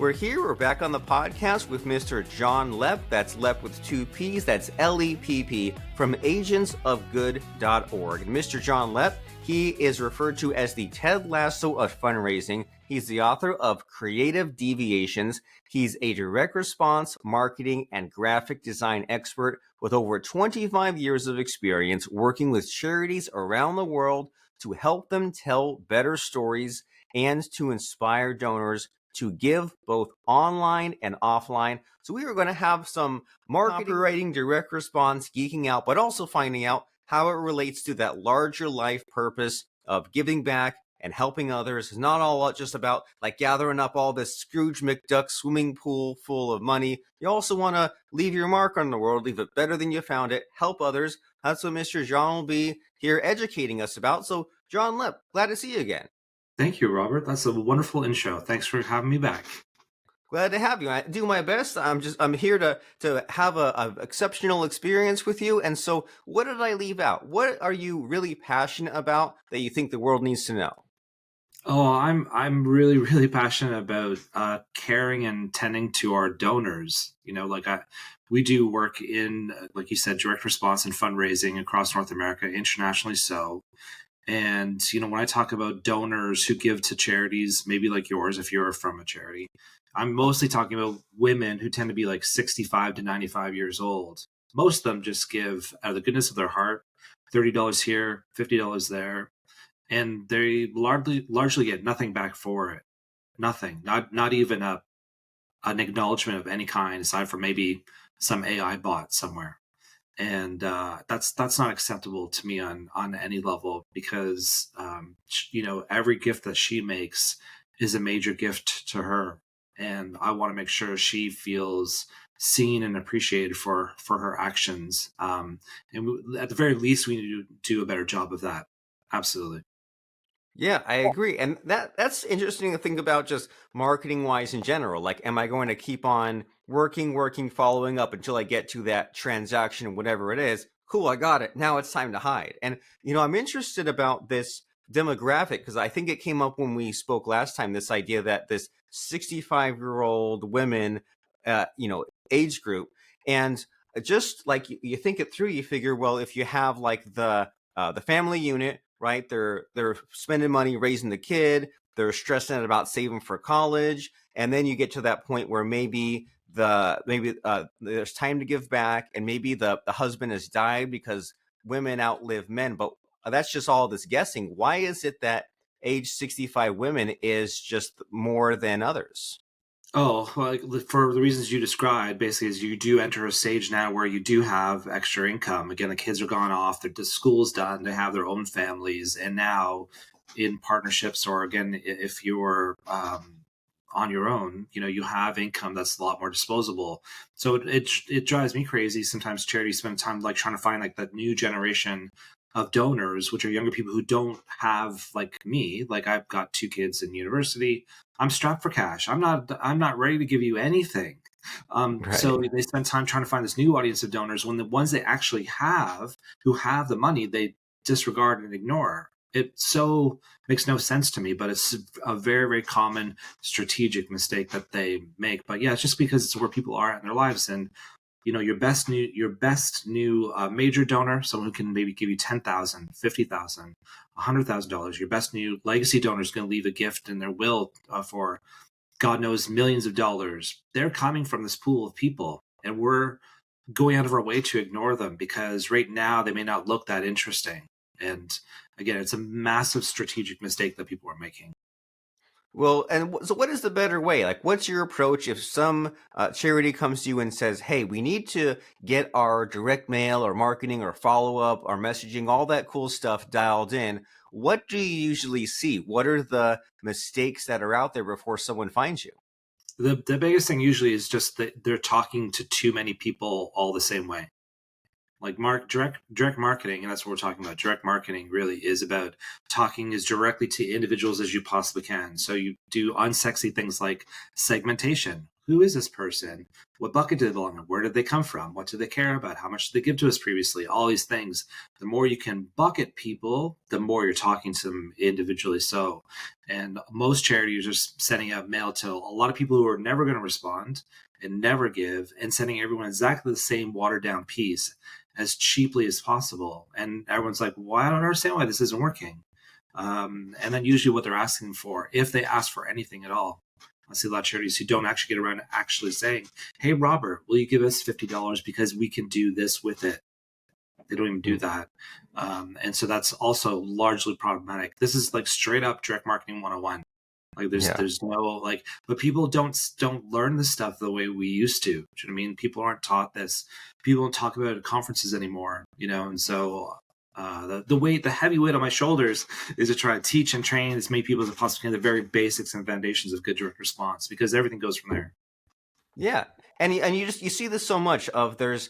We're back on the podcast with Mr. John Lepp. That's Lepp with two P's. That's Lepp from agentsofgood.org. And Mr. John Lepp, he is referred to as the Ted Lasso of fundraising. He's the author of Creative Deviations. He's a direct response, marketing, and graphic design expert with over 25 years of experience working with charities around the world to help them tell better stories and to inspire donors to give both online and offline. So we are going to have some marketing, copywriting, direct response, geeking out, but also finding out how it relates to that larger life purpose of giving back and helping others. It's not all just about like gathering up all this Scrooge McDuck swimming pool full of money. You also want to leave your mark on the world, leave it better than you found it, help others. That's what Mr. John will be here educating us about. So John Lepp, glad to see you again. Thank you, Robert. That's a wonderful intro. Thanks for having me back. Glad to have you. I do my best. I'm here to have a exceptional experience with you. And so what did I leave out? What are you really passionate about that you think the world needs to know? Oh, I'm really, really passionate about caring and tending to our donors. We do work in, like you said, direct response and fundraising across North America, internationally so. And, when I talk about donors who give to charities, maybe like yours, if you're from a charity, I'm mostly talking about women who tend to be like 65 to 95 years old. Most of them just give out of the goodness of their heart, $30 here, $50 there. And they largely get nothing back for it. Nothing, not even an acknowledgement of any kind, aside from maybe some AI bot somewhere. And that's not acceptable to me on any level, because every gift that she makes is a major gift to her, and I want to make sure she feels seen and appreciated for her actions. And at the very least, we need to do a better job of that. Absolutely. Yeah, I agree. And that's interesting to think about just marketing wise in general. Like, am I going to keep on working, following up until I get to that transaction, whatever it is? Cool, I got it. Now it's time to hide. And, I'm interested about this demographic because I think it came up when we spoke last time, this idea that this 65-year-old women, age group. And just like you think it through, you figure, well, if you have like the family unit, right? They're spending money raising the kid. They're stressing out about saving for college, and then you get to that point where maybe there's time to give back, and maybe the husband has died because women outlive men. But that's just all this guessing. Why is it that age 65 women is just more than others? Oh, well, for the reasons you described, basically, is you do enter a stage now where you do have extra income. Again, the kids are gone off, the school's done, they have their own families, and now in partnerships, or again, if you're on your own, you have income that's a lot more disposable. So it drives me crazy. Sometimes charities spend time like trying to find like that new generation of donors, which are younger people who don't have like me. Like, I've got two kids in university. I'm strapped for cash. I'm not ready to give you anything. Right. So they spend time trying to find this new audience of donors when the ones they actually have, who have the money, they disregard and ignore. It so makes no sense to me, but it's a very, very common strategic mistake that they make. But yeah, it's just because it's where people are at in their lives. And your best new major donor, someone who can maybe give you $10,000, $50,000, $100,000. Your best new legacy donor is going to leave a gift in their will for God knows millions of dollars. They're coming from this pool of people, and we're going out of our way to ignore them because right now they may not look that interesting. And again, it's a massive strategic mistake that people are making. Well, and so what is the better way? Like, what's your approach if some charity comes to you and says, hey, we need to get our direct mail or marketing or follow-up or messaging, all that cool stuff dialed in? What do you usually see? What are the mistakes that are out there before someone finds you? The biggest thing usually is just that they're talking to too many people all the same way. Like direct marketing, and that's what we're talking about. Direct marketing really is about talking as directly to individuals as you possibly can. So you do unsexy things like segmentation. who is this person? What bucket did they belong in? Where did they come from? What do they care about? How much did they give to us previously? All these things. The more you can bucket people, the more you're talking to them individually. So, and most charities are sending out mail to a lot of people who are never going to respond and never give, and sending everyone exactly the same watered down piece as cheaply as possible. And everyone's like, well, I don't understand why this isn't working. And then usually what they're asking for, if they ask for anything at all, I see a lot of charities who don't actually get around to actually saying, hey, Robert, will you give us $50 because we can do this with it? They don't even do that. And so that's also largely problematic. This is like straight up direct marketing 101. Like there's no like, but people don't learn this stuff the way we used to. Do you know what I mean? People aren't taught this. People don't talk about it at conferences anymore, and so the heavy weight on my shoulders is to try to teach and train as many people as possible in the very basics and foundations of good direct response, because everything goes from there. Yeah, and you see this so much of there's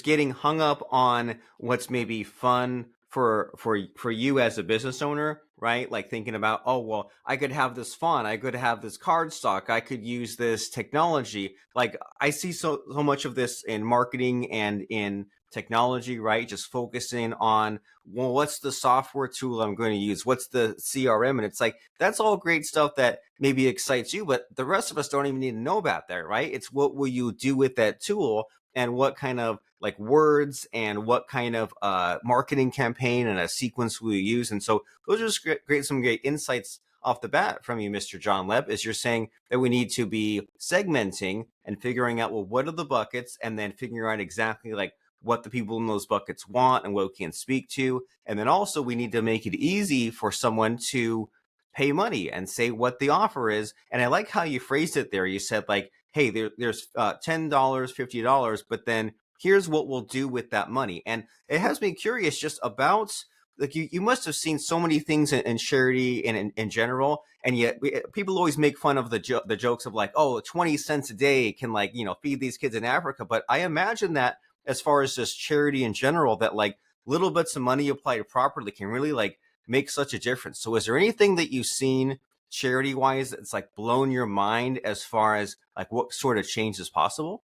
getting hung up on what's maybe fun for you as a business owner, right? Like thinking about, oh well, I could have this fun, I could have this card stock, I could use this technology. Like I see so much of this in marketing and in technology, right? Just focusing on, well, what's the software tool I'm going to use? What's the CRM? And it's like, that's all great stuff that maybe excites you, but the rest of us don't even need to know about that, right? It's what will you do with that tool, and what kind of like words and what kind of marketing campaign and a sequence will you use. And so those are just some great insights off the bat from you, Mr. John Lepp, is you're saying that we need to be segmenting and figuring out, well, what are the buckets, and then figuring out exactly like what the people in those buckets want and what we can speak to. And then also we need to make it easy for someone to pay money and say what the offer is. And I like how you phrased it there. You said like, hey, there's $10, $50, but then here's what we'll do with that money. And it has me curious just about, like, you must have seen so many things in charity and in general, and yet people always make fun of the jokes of like, oh, 20 cents a day can like, feed these kids in Africa. But I imagine that as far as just charity in general, that like little bits of money applied properly can really like make such a difference. So is there anything that you've seen charity wise that's like blown your mind as far as like what sort of change is possible?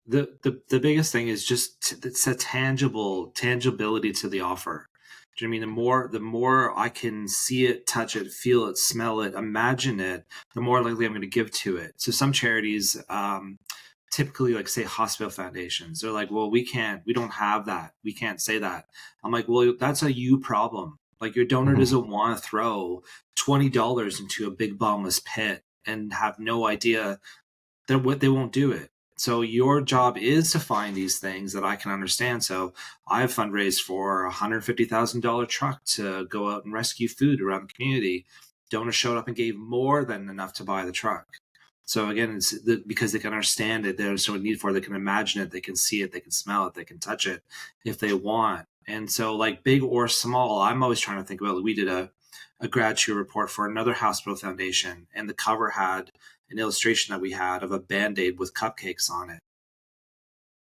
The biggest thing is just it's a tangibility to the offer. Do you know what I mean? The more I can see it, touch it, feel it, smell it, imagine it, the more likely I'm going to give to it. So some charities, typically like say hospital foundations, they're like, well, we don't have that, we can't say that. I'm like, well, that's a you problem. Like your donor Mm-hmm. doesn't want to throw $20 into a big bottomless pit and have no idea that what they won't do it. So your job is to find these things that I can understand. So I've fundraised for a $150,000 truck to go out and rescue food around the community. Donors showed up and gave more than enough to buy the truck. So again, because they can understand it, there's no need for it. They can imagine it, they can see it, they can smell it, they can touch it if they want. And so like big or small, I'm always trying to think about, we did a gratitude report for another hospital foundation, and the cover had an illustration that we had of a Band-Aid with cupcakes on it.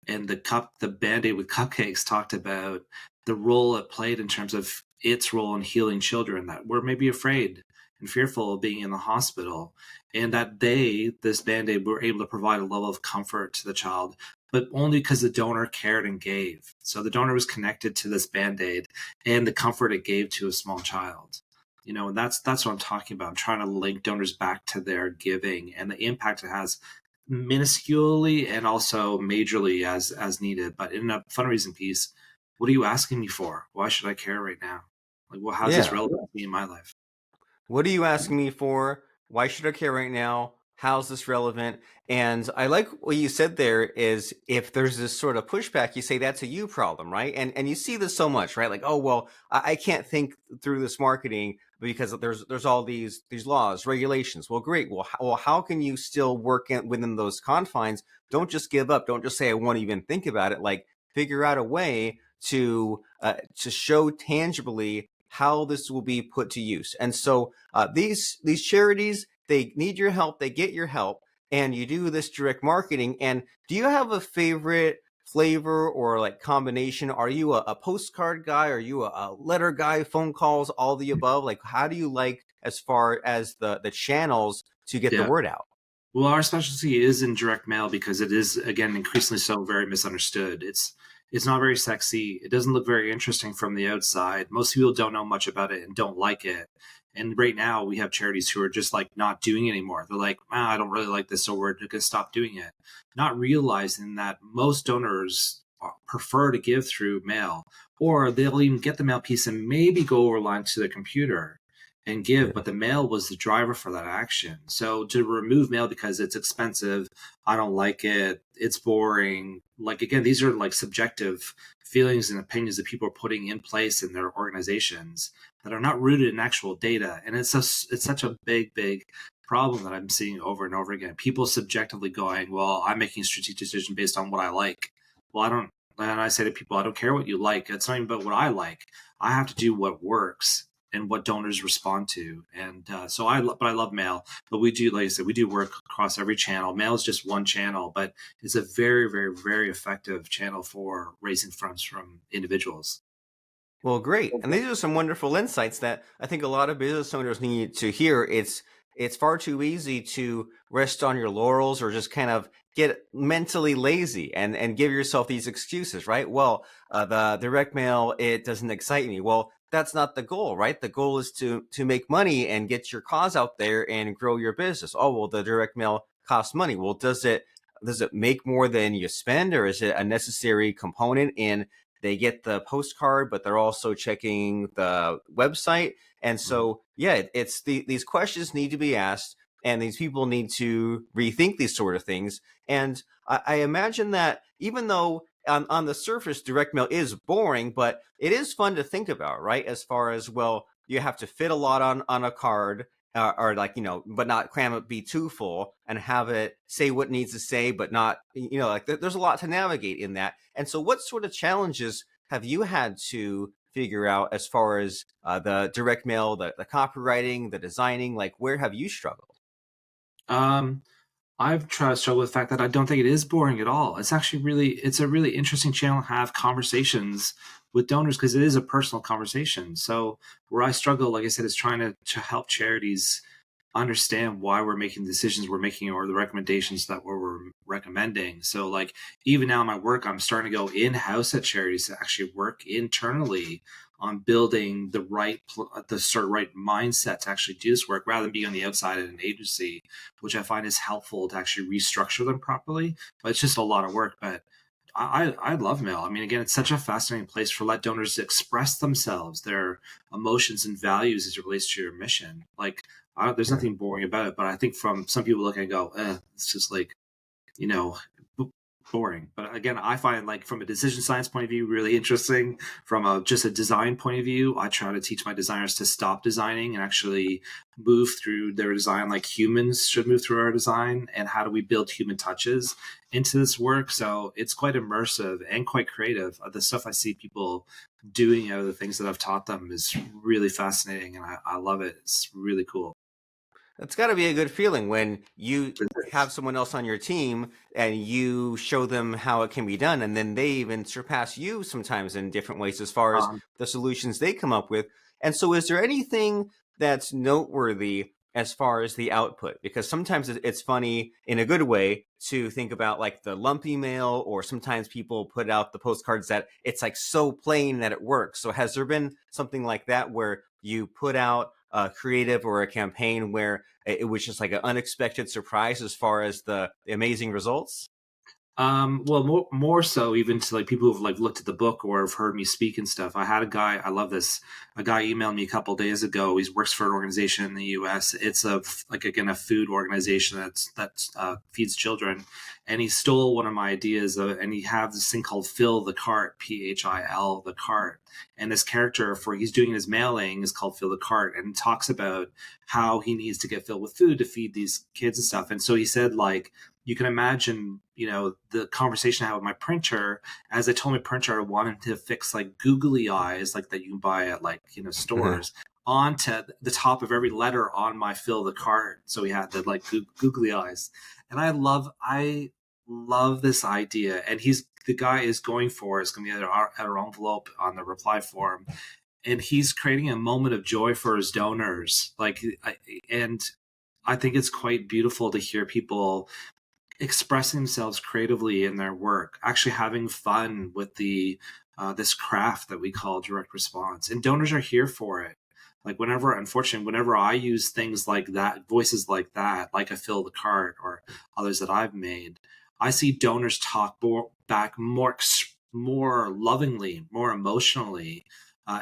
And the Band-Aid with cupcakes talked about the role it played in terms of its role in healing children that were maybe afraid and fearful of being in the hospital. And that this Band-Aid, were able to provide a level of comfort to the child, but only because the donor cared and gave. So the donor was connected to this Band-Aid and the comfort it gave to a small child. And that's what I'm talking about. I'm trying to link donors back to their giving and the impact it has minusculely and also majorly as needed. But in a fundraising piece, what are you asking me for? Why should I care right now? Like, well, how's this Yeah. relevant to me in my life? What are you asking me for? Why should I care right now? How's this relevant? And I like what you said there is, if there's this sort of pushback, you say that's a you problem, right? And you see this so much, right? Like, oh well, I can't think through this marketing because there's all these laws, regulations. Well, great. Well, how can you still work within those confines? Don't just give up. Don't just say I won't even think about it. Like, figure out a way to show tangibly how this will be put to use. And so these charities, they need your help, they get your help, and you do this direct marketing. And do you have a favorite flavor or like combination? Are you a postcard guy? Are you a letter guy? Phone calls? All the above? Like, how do you like as far as the channels to get the Yeah. word out? Well, our specialty is in direct mail because it is, again, increasingly so very misunderstood. It's not very sexy. It doesn't look very interesting from the outside. Most people don't know much about it and don't like it. And right now, we have charities who are just like not doing it anymore. They're like, I don't really like this, so we're going to stop doing it. Not realizing that most donors prefer to give through mail, or they'll even get the mail piece and maybe go over line to the computer and give, but the mail was the driver for that action. So to remove mail because it's expensive, I don't like it, it's boring. Like again, these are like subjective feelings and opinions that people are putting in place in their organizations that are not rooted in actual data. And it's such a big problem that I'm seeing over and over again. People subjectively going, well, I'm making a strategic decision based on what I like. Well, I don't, and I say to people, I don't care what you like. It's not even about what I like. I have to do what works and what donors respond to. And but I love mail. But we do, like I said, we do work across every channel. Mail is just one channel, but it's a very effective channel for raising funds from individuals. Well, great. And these are some wonderful insights that I think a lot of business owners need to hear. It's far too easy to rest on your laurels or just kind of get mentally lazy and give yourself these excuses, right? Well, the direct mail, it doesn't excite me. Well, that's not the goal, right? The goal is to make money and get your cause out there and grow your business. Oh, well, the direct mail costs money. Well, does it make more than you spend, or is it a necessary component in they get the postcard, but they're also checking the website. And so, yeah, these questions need to be asked, and these people need to rethink these sort of things. And I imagine that even though on the surface, direct mail is boring, but it is fun to think about, right? As far as, well, you have to fit a lot on a card. Or like, but not cram it, be too full, and have it say what it needs to say, but not, like there's a lot to navigate in that. And so, what sort of challenges have you had to figure out as far as the direct mail, the copywriting, the designing? Like, where have you struggled? Um, I've tried to struggle with the fact that I don't think it is boring at all. It's a really interesting channel to have conversations with donors because it is a personal conversation. So where I struggle, like I said, is trying to help charities understand why we're making the decisions we're making or the recommendations that we're recommending. So like even now in my work, I'm starting to go in-house at charities to actually work internally on building the sort of right mindset to actually do this work rather than being on the outside at an agency, which I find is helpful to actually restructure them properly. But it's just a lot of work. But I love mail. I mean, again, it's such a fascinating place for let donors express themselves, their emotions and values as it relates to your mission. Like, there's nothing boring about it, but I think from some people look and go, it's just like, you know, boring. But again, I find like from a decision science point of view, really interesting. From just a design point of view, I try to teach my designers to stop designing and actually move through their design like humans should move through our design. And how do we build human touches into this work? So it's quite immersive and quite creative. The stuff I see people doing out of the things that I've taught them is really fascinating, and I love it. It's really cool. It's got to be a good feeling when you have someone else on your team and you show them how it can be done, and then they even surpass you sometimes in different ways as far as Um, the solutions they come up with. And so, is there anything that's noteworthy as far as the output? Because sometimes it's funny in a good way to think about like the lumpy mail, or sometimes people put out the postcards that it's like so plain that it works. So, has there been something like that where you put out a creative or a campaign where it was just like an unexpected surprise as far as the amazing results? well, more so even to like people who've like looked at the book or have heard me speak and stuff. I had a guy, I love this. A guy emailed me a couple of days ago. He works for an organization in the U.S. It's like again a food organization that feeds children, and he stole one of my ideas. And he has this thing called Fill the Cart, PHIL the cart, and this character for he's doing his mailing is called Fill the Cart, and talks about how he needs to get filled with food to feed these kids and stuff. And so he said like you can imagine, the conversation I had with my printer as I told my printer I wanted to fix like googly eyes, like that you can buy at like, stores onto the top of every letter on my fill the cart. So we had the like googly eyes. And I love this idea. And the guy is going for, it's going to be at our envelope on the reply form. And he's creating a moment of joy for his donors. And I think it's quite beautiful to hear people expressing themselves creatively in their work, actually having fun with the this craft that we call direct response. And donors are here for it. Like unfortunately, whenever I use things like that, voices like that, like a Fill the Cart or others that I've made, I see donors talk back more lovingly, more emotionally,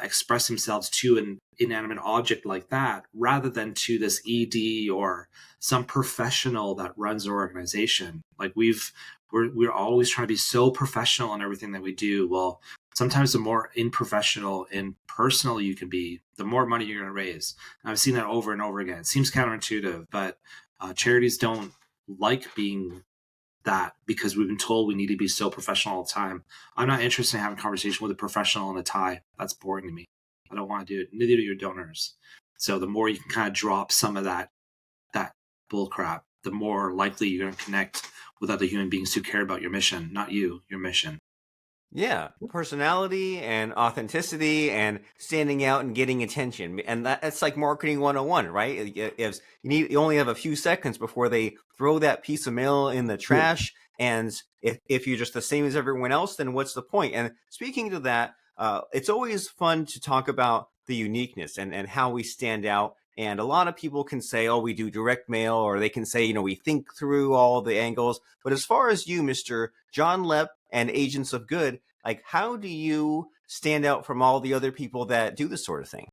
express themselves to an inanimate object like that, rather than to this ED or some professional that runs our organization. Like we're always trying to be so professional in everything that we do. Well, sometimes the more unprofessional and personal you can be, the more money you're going to raise. And I've seen that over and over again. It seems counterintuitive, but charities don't like being that because we've been told we need to be so professional all the time. I'm not interested in having a conversation with a professional in a tie. That's boring to me. I don't want to do it. Neither do your donors. So the more you can kind of drop some of that bull crap, the more likely you're going to connect with other human beings who care about your mission, not you, your mission. Yeah, personality and authenticity and standing out and getting attention. And that's like marketing 101, right? You only have a few seconds before they throw that piece of mail in the Yeah. trash. And if you're just the same as everyone else, then what's the point? And speaking to that, it's always fun to talk about the uniqueness and how we stand out. And a lot of people can say, oh, we do direct mail, or they can say, we think through all the angles. But as far as you, Mr. John Lepp and Agents of Good, like, how do you stand out from all the other people that do this sort of thing?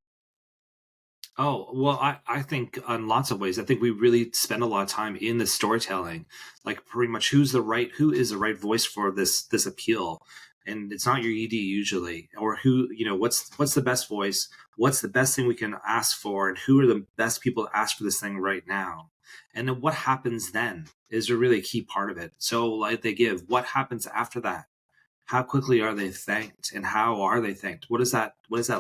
Oh, well, I think on lots of ways. I think we really spend a lot of time in the storytelling, like pretty much who is the right voice for this appeal. And it's not your ED usually, or what's the best voice, what's the best thing we can ask for, and who are the best people to ask for this thing right now. And then what happens then is a really key part of it. So like they give, what happens after that? How quickly are they thanked, and how are they thanked? What does that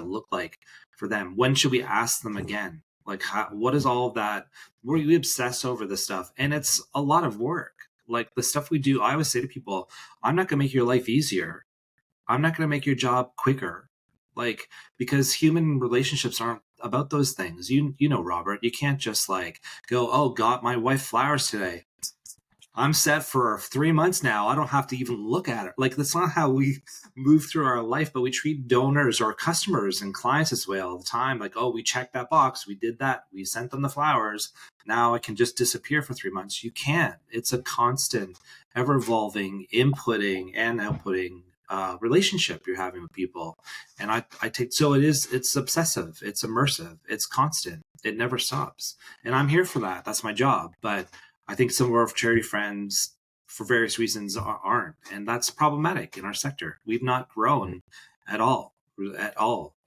look like for them? When should we ask them again? Like what is all of that? We obsess over this stuff, and it's a lot of work. Like the stuff we do, I always say to people, I'm not going to make your life easier. I'm not going to make your job quicker. Like, because human relationships aren't about those things. You know, Robert, you can't just like go, oh, got my wife flowers today, I'm set for 3 months now. I don't have to even look at it. Like, that's not how we move through our life, but we treat donors or customers and clients this way all the time. Like, oh, we checked that box. We did that. We sent them the flowers. Now I can just disappear for 3 months. You can't. It's a constant, ever evolving, inputting and outputting relationship you're having with people. And I take, so it's obsessive, it's immersive, it's constant, it never stops. And I'm here for that. That's my job. But I think some of our charity friends, for various reasons, aren't, and that's problematic in our sector. We've not grown at all,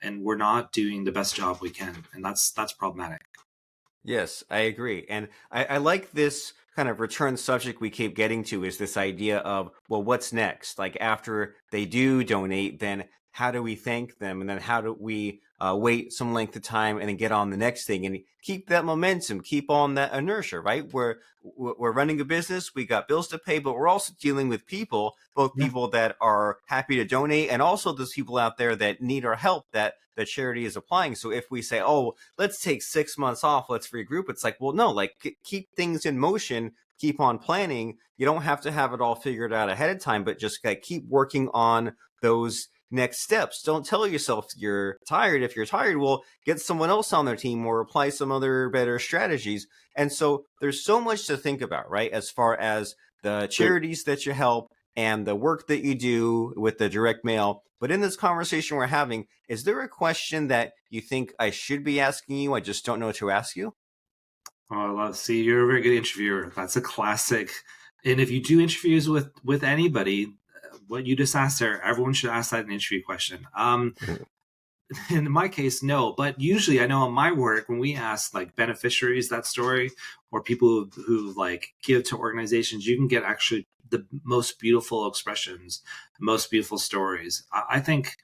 and we're not doing the best job we can, and that's problematic. Yes, I agree. And I like this kind of return subject we keep getting to is this idea of, well, what's next? Like after they do donate, then how do we thank them? And then how do we wait some length of time and then get on the next thing and keep that momentum, keep on that inertia, right? We're running a business, we got bills to pay, but we're also dealing with people, both Yeah. people that are happy to donate and also those people out there that need our help that the charity is applying. So if we say, oh, let's take 6 months off, let's regroup, it's like, well, no, like keep things in motion, keep on planning. You don't have to have it all figured out ahead of time, but just like, keep working on those next steps. Don't tell yourself you're tired. If you're tired, well, get someone else on their team or apply some other better strategies. And so there's so much to think about, right? As far as the charities that you help and the work that you do with the direct mail. But in this conversation we're having, is there a question that you think I should be asking you? I just don't know what to ask you. Oh, well, see, you're a very good interviewer. That's a classic. And if you do interviews with anybody, what you just asked there, everyone should ask that in an interview question. In my case, no. But usually, I know in my work, when we ask like beneficiaries that story, or people who like give to organizations, you can get actually the most beautiful expressions, most beautiful stories. I think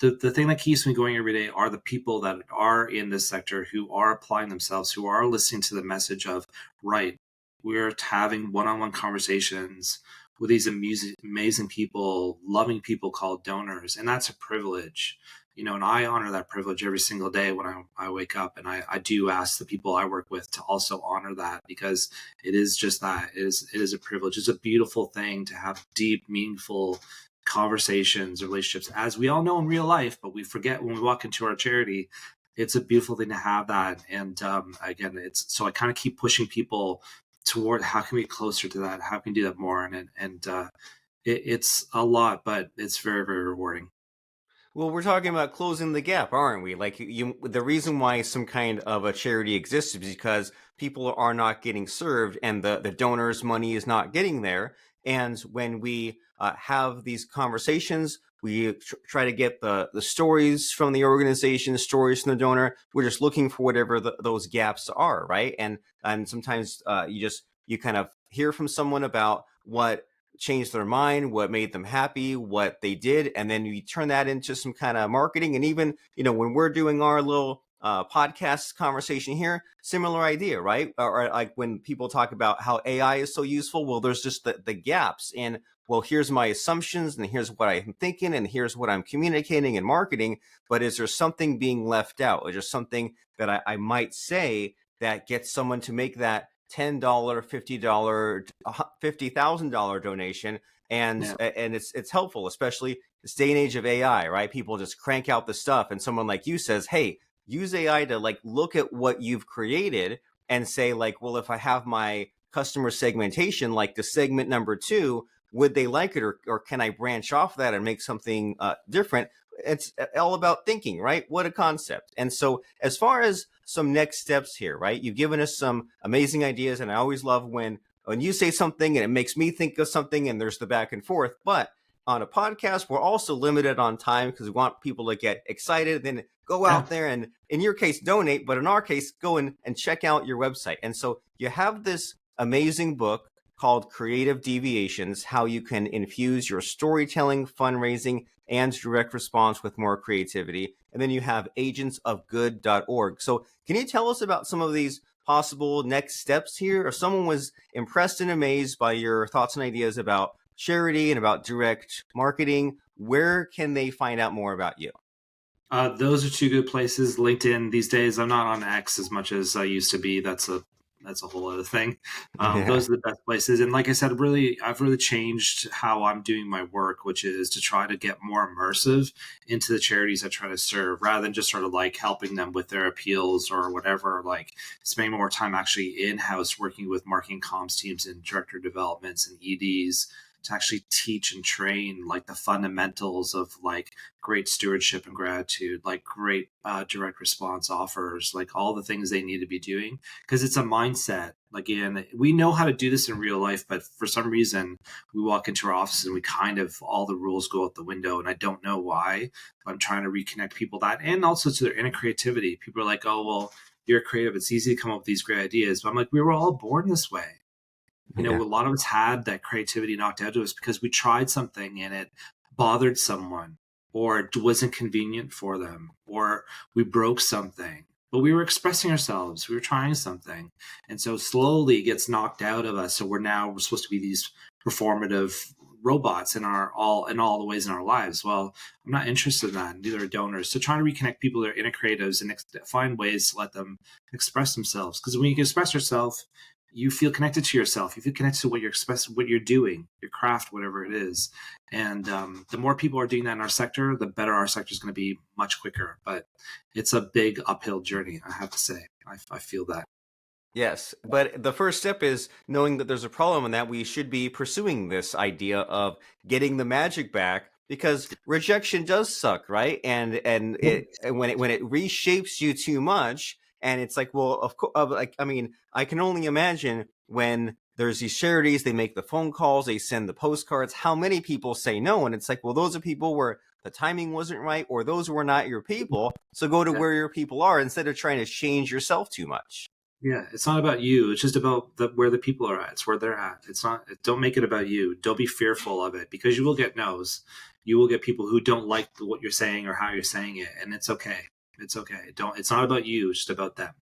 the thing that keeps me going every day are the people that are in this sector who are applying themselves, who are listening to the message of, right, we're having one-on-one conversations with these amazing people, loving people called donors. And that's a privilege. And I honor that privilege every single day when I wake up. And I do ask the people I work with to also honor that, because it is just that. It is a privilege. It's a beautiful thing to have deep, meaningful conversations, relationships, as we all know in real life, but we forget when we walk into our charity. It's a beautiful thing to have that. And again, it's so I kind of keep pushing people toward how can we get closer to that? How can we do that more? It's a lot, but it's very, very rewarding. Well, we're talking about closing the gap, aren't we? Like the reason why some kind of a charity exists is because people are not getting served, and the donors' money is not getting there. And when we have these conversations, we try to get the stories from the organization, stories from the donor. We're just looking for whatever those gaps are, right? And sometimes you kind of hear from someone about what changed their mind, what made them happy, what they did, and then we turn that into some kind of marketing. And even when we're doing our little podcast conversation here, similar idea, right? Or like when people talk about how AI is so useful, well, there's just the gaps in, well, here's my assumptions and here's what I'm thinking and here's what I'm communicating and marketing, but is there something being left out? Is there something that I might say that gets someone to make that $10, $50, $50,000 donation, and Yeah. it's helpful, especially this day and age of AI, right? People just crank out the stuff, and someone like you says, "Hey, use AI to like look at what you've created and say like, well, if I have my customer segmentation, like the segment number two, would they like it, or can I branch off that and make something different?" It's all about thinking, right? What a concept. And so, as far as some next steps here, right? You've given us some amazing ideas, and I always love when you say something and it makes me think of something, and there's the back and forth. But on a podcast, we're also limited on time because we want people to get excited, then go Yeah. out there and, in your case, donate. But in our case, go and check out your website. And so you have this amazing book called Creative Deviations: How You Can Infuse Your Storytelling, Fundraising, and Direct Response with More Creativity. And then you have agentsofgood.org. So can you tell us about some of these possible next steps here? If someone was impressed and amazed by your thoughts and ideas about charity and about direct marketing, where can they find out more about you? Those are two good places. LinkedIn these days. I'm not on X as much as I used to be. That's a whole other thing. Yeah. Those are the best places. And like I said, I've really changed how I'm doing my work, which is to try to get more immersive into the charities I try to serve, rather than just sort of like helping them with their appeals or whatever. Like spending more time actually in house working with marketing comms teams and director developments and EDs to actually teach and train like the fundamentals of like great stewardship and gratitude, like great direct response offers, like all the things they need to be doing, because it's a mindset. Like, again, we know how to do this in real life, but for some reason we walk into our offices and we kind of, all the rules go out the window, and I don't know why. But I'm trying to reconnect people that, and also to their inner creativity. People are like, oh well, you're creative, it's easy to come up with these great ideas, but I'm like, we were all born this way. A Yeah. lot of us had that creativity knocked out of us because we tried something and it bothered someone, or it wasn't convenient for them, or we broke something. But we were expressing ourselves, we were trying something. And so slowly it gets knocked out of us. So we're supposed to be these performative robots in all the ways in our lives. Well, I'm not interested in that. Neither are donors. So trying to reconnect people that are inner creatives and find ways to let them express themselves. Because when you can express yourself, you feel connected to yourself. You feel connected to what you're expressing, what you're doing, your craft, whatever it is. And the more people are doing that in our sector, the better our sector is going to be much quicker. But it's a big uphill journey, I have to say. I feel that. Yes, but the first step is knowing that there's a problem and that we should be pursuing this idea of getting the magic back, because rejection does suck, right? And when it reshapes you too much, and it's like, well, of course, like, I mean, I can only imagine when there's these charities, they make the phone calls, they send the postcards, how many people say no? And it's like, well, those are people where the timing wasn't right, or those were not your people. So go to Yeah. where your people are instead of trying to change yourself too much. Yeah, it's not about you. It's just about where the people are at. It's where they're at. It's not. Don't make it about you. Don't be fearful of it, because you will get no's. You will get people who don't like what you're saying or how you're saying it, and it's okay. It's okay. Don't. It's not about you. It's just about them.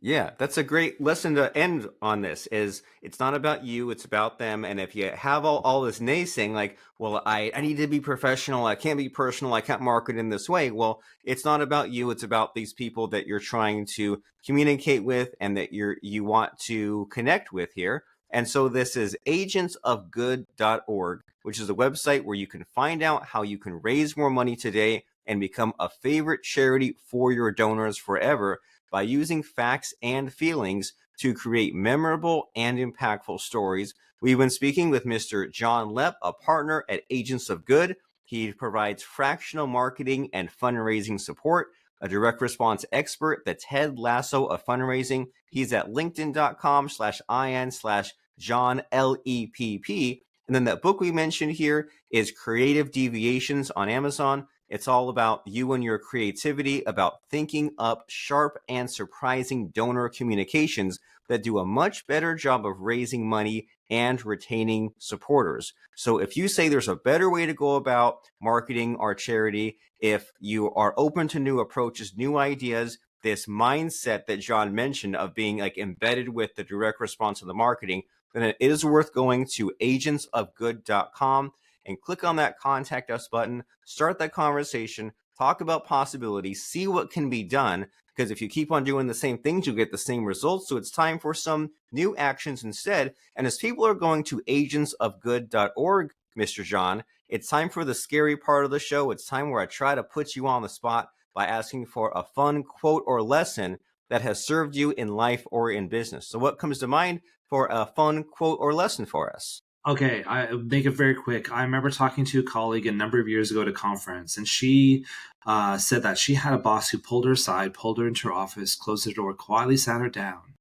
Yeah, that's a great lesson to end on. This is, it's not about you, it's about them. And if you have all this naysaying, like, well, I need to be professional, I can't be personal, I can't market in this way. Well, it's not about you, it's about these people that you're trying to communicate with and that you want to connect with here. And so this is agentsofgood.org, which is a website where you can find out how you can raise more money today and become a favorite charity for your donors forever by using facts and feelings to create memorable and impactful stories. We've been speaking with Mr. John Lepp, a partner at Agents of Good. He provides fractional marketing and fundraising support, a direct response expert, the Ted Lasso of fundraising. He's at linkedin.com/in/John Lepp. And then that book we mentioned here is Creative Deviations on Amazon. It's all about you and your creativity, about thinking up sharp and surprising donor communications that do a much better job of raising money and retaining supporters. So if you say there's a better way to go about marketing our charity, if you are open to new approaches, new ideas, this mindset that John mentioned of being like embedded with the direct response of the marketing, then it is worth going to agentsofgood.com and click on that contact us button, start that conversation, talk about possibilities, see what can be done. Because if you keep on doing the same things, you'll get the same results. So it's time for some new actions instead. And as people are going to agentsofgood.org, Mr. John, it's time for the scary part of the show. It's time where I try to put you on the spot by asking for a fun quote or lesson that has served you in life or in business. So what comes to mind for a fun quote or lesson for us? Okay, I make it very quick. I remember talking to a colleague a number of years ago at a conference, and she said that she had a boss who pulled her aside, pulled her into her office, closed the door, quietly sat her down,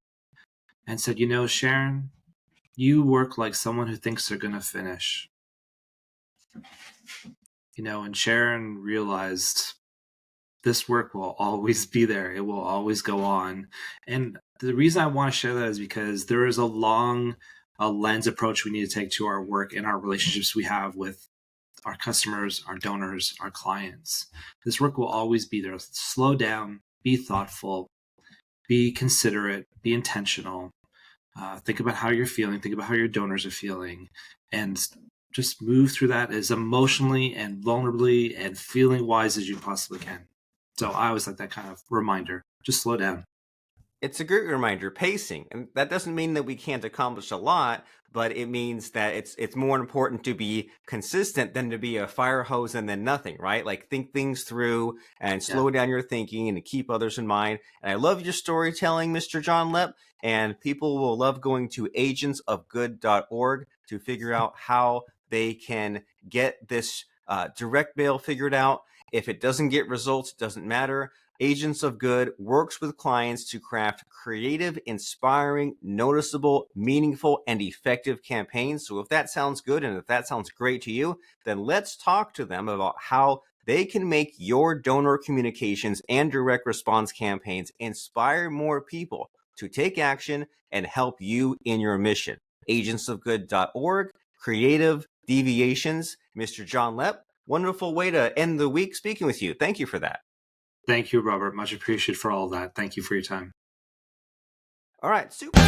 and said, "You know, Sharon, you work like someone who thinks they're going to finish." And Sharon realized this work will always be there. It will always go on. And the reason I want to share that is because there is a long lens approach we need to take to our work and our relationships we have with our customers, our donors, our clients. This work will always be there. Slow down, be thoughtful, be considerate, be intentional. Think about how you're feeling, think about how your donors are feeling, and just move through that as emotionally and vulnerably and feeling wise as you possibly can. So I always like that kind of reminder. Just slow down. It's a great reminder, pacing. And that doesn't mean that we can't accomplish a lot, but it means that it's more important to be consistent than to be a fire hose and then nothing, right? Like think things through and Yeah. slow down your thinking and to keep others in mind. And I love your storytelling, Mr. John Lepp, and people will love going to agentsofgood.org to figure out how they can get this direct mail figured out. If it doesn't get results, it doesn't matter. Agents of Good works with clients to craft creative, inspiring, noticeable, meaningful, and effective campaigns. So if that sounds good and if that sounds great to you, then let's talk to them about how they can make your donor communications and direct response campaigns inspire more people to take action and help you in your mission. Agentsofgood.org, Creative Deviations, Mr. John Lepp. Wonderful way to end the week speaking with you. Thank you for that. Thank you, Robert. Much appreciated for all of that. Thank you for your time. All right, super.